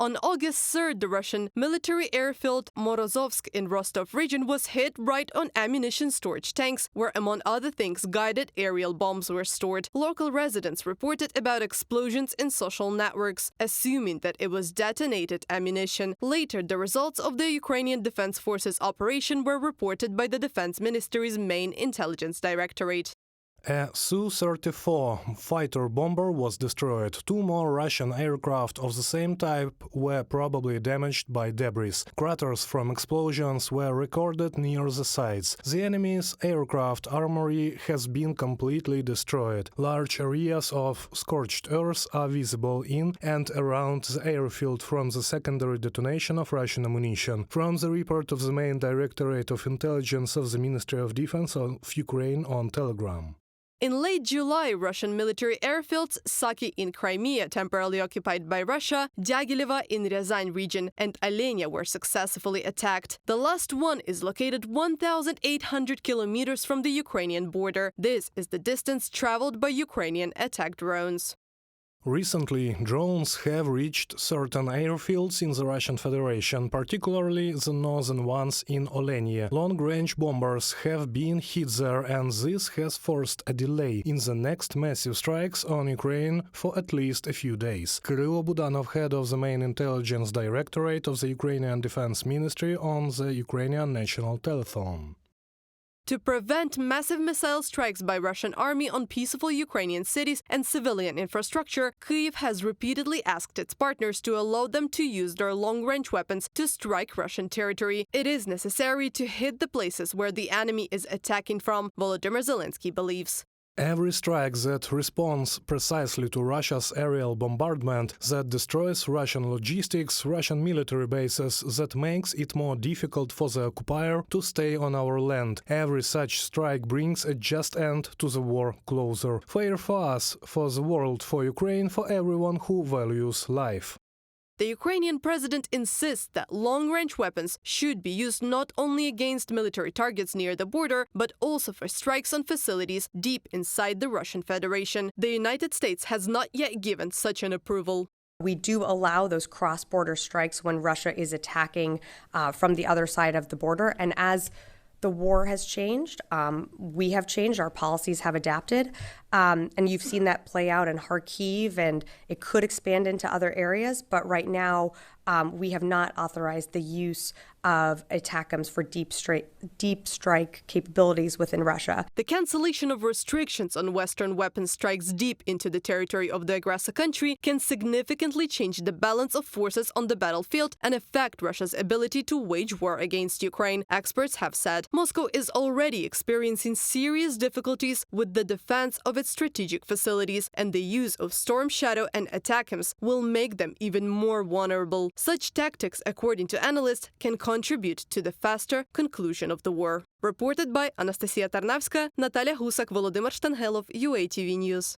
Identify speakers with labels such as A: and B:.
A: On August 3rd, the Russian military airfield Morozovsk in Rostov region was hit right on ammunition storage tanks, where, among other things, guided aerial bombs were stored. Local residents reported about explosions in social networks, assuming that it was detonated ammunition. Later, the results of the Ukrainian Defense Forces operation were reported by the Defense Ministry's main intelligence directorate.
B: A Su-34 fighter bomber was destroyed. 2 more Russian aircraft of the same type were probably damaged by debris. Craters from explosions were recorded near the sites. The enemy's aircraft armory has been completely destroyed. Large areas of scorched earth are visible in and around the airfield from the secondary detonation of Russian ammunition. From the report of the main Directorate of Intelligence of the Ministry of Defense of Ukraine on Telegram.
A: In late July, Russian military airfields Saki in Crimea, temporarily occupied by Russia, Dyagilevo in Ryazan region, and Alenia were successfully attacked. The last one is located 1,800 kilometers from the Ukrainian border. This is the distance traveled by Ukrainian attack drones.
B: Recently, drones have reached certain airfields in the Russian Federation, particularly the northern ones in Olenia. Long-range bombers have been hit there, and this has forced a delay in the next massive strikes on Ukraine for at least a few days. Kirill Budanov, head of the main intelligence directorate of the Ukrainian Defense Ministry, on the Ukrainian National Telephone.
A: To prevent massive missile strikes by Russian army on peaceful Ukrainian cities and civilian infrastructure, Kyiv has repeatedly asked its partners to allow them to use their long-range weapons to strike Russian territory. It is necessary to hit the places where the enemy is attacking from, Volodymyr Zelensky believes.
B: Every strike that responds precisely to Russia's aerial bombardment, that destroys Russian logistics, Russian military bases, that makes it more difficult for the occupier to stay on our land. Every such strike brings a just end to the war closer. Fair for us, for the world, for Ukraine, for everyone who values life.
A: The Ukrainian president insists that long-range weapons should be used not only against military targets near the border, but also for strikes on facilities deep inside the Russian Federation. The United States has not yet given such an approval.
C: We do allow those cross-border strikes when Russia is attacking from the other side of the border. And as the war has changed, we have changed, our policies have adapted, and you've seen that play out in Kharkiv, and it could expand into other areas, but right now we have not authorized the use of ATACMS for deep strike capabilities within Russia.
A: The cancellation of restrictions on Western weapon strikes deep into the territory of the aggressor country can significantly change the balance of forces on the battlefield and affect Russia's ability to wage war against Ukraine. Experts have said Moscow is already experiencing serious difficulties with the defense of its strategic facilities, and the use of Storm Shadow and ATACMS will make them even more vulnerable. Such tactics, according to analysts, can contribute to the faster conclusion of the war. Reported by Anastasia Tarnavska, Natalia Husak, Volodymyr Shtanhelov, UATV News.